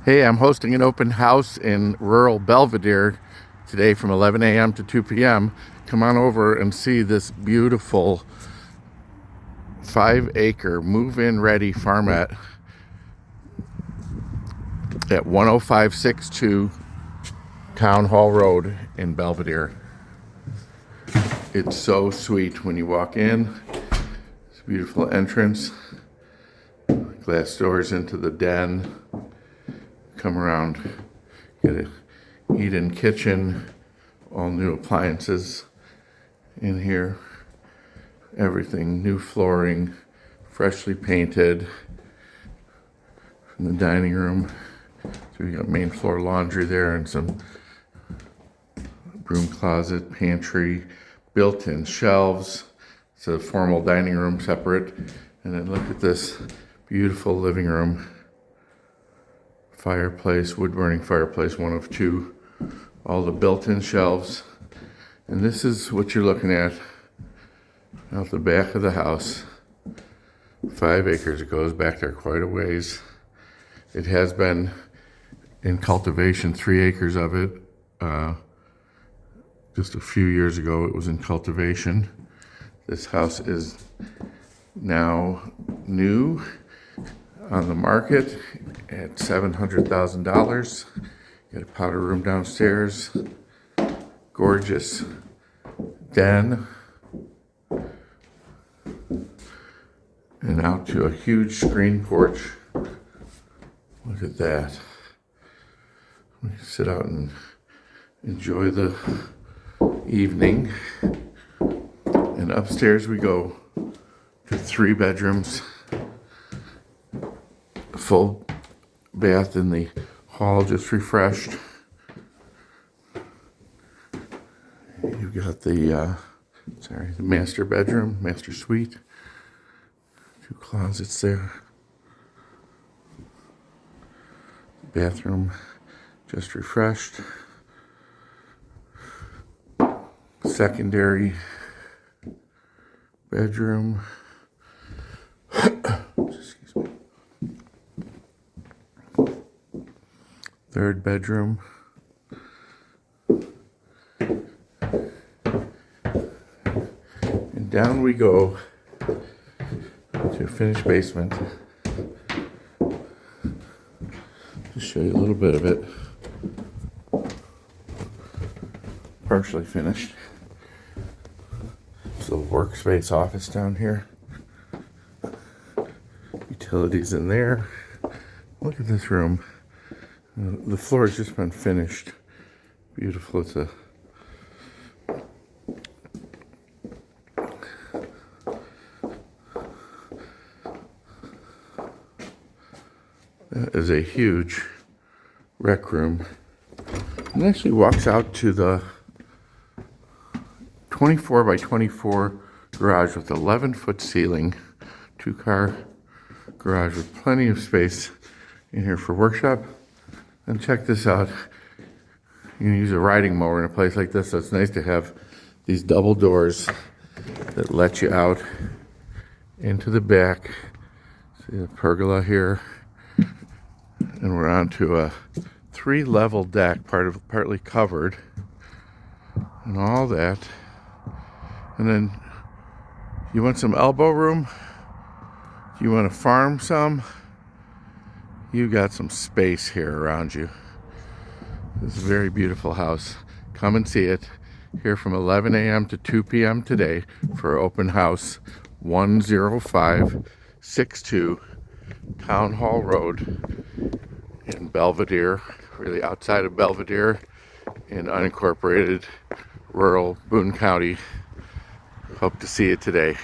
Hey, I'm hosting an open house in rural Belvidere today from 11 a.m. to 2 p.m. Come on over and see this beautiful 5-acre move-in ready farmette at 10562 Town Hall Road in Belvidere. It's so sweet when you walk in. It's a beautiful entrance, glass doors into the den. Come around, get an eat-in kitchen, all new appliances in here, everything, new flooring, freshly painted. From the dining room, so we got main floor laundry there and some broom closet, pantry, built-in shelves. It's a formal dining room separate. And then look at this beautiful living room. Fireplace, wood-burning fireplace, one of two. All the built-in shelves. And this is what you're looking at out the back of the house. 5 acres. It goes back there quite a ways. It has been in cultivation, 3 acres of it. Just a few years ago, it was in cultivation. This house is now new on the market at $700,000. Got a powder room downstairs, gorgeous den, and out to a huge screen porch. Look at that. We can sit out and enjoy the evening. And upstairs we go to 3 bedrooms. A full bath in the hall, just refreshed. You've got the master bedroom, master suite. 2 closets there. Bathroom, just refreshed. Secondary bedroom. Excuse me. 3rd bedroom. And down we go to a finished basement. Just show you a little bit of it. Partially finished. There's a little workspace office down here. Utilities in there. Look at this room. The floor has just been finished. Beautiful. It's that is a huge rec room. It actually walks out to the 24 by 24 garage with 11-foot ceiling. 2-car garage with plenty of space in here for workshop. And check this out. You can use a riding mower in a place like this, so it's nice to have these double doors that let you out into the back. See the pergola here. And we're onto a 3-level deck, partly covered, and all that. And then you want some elbow room? You want to farm some? You got some space here around you. This is a very beautiful house. Come and see it here from 11 a.m. to 2 p.m. today for open house 10562 Town Hall Road in Belvidere, really outside of Belvidere in unincorporated rural Boone County. Hope to see you today.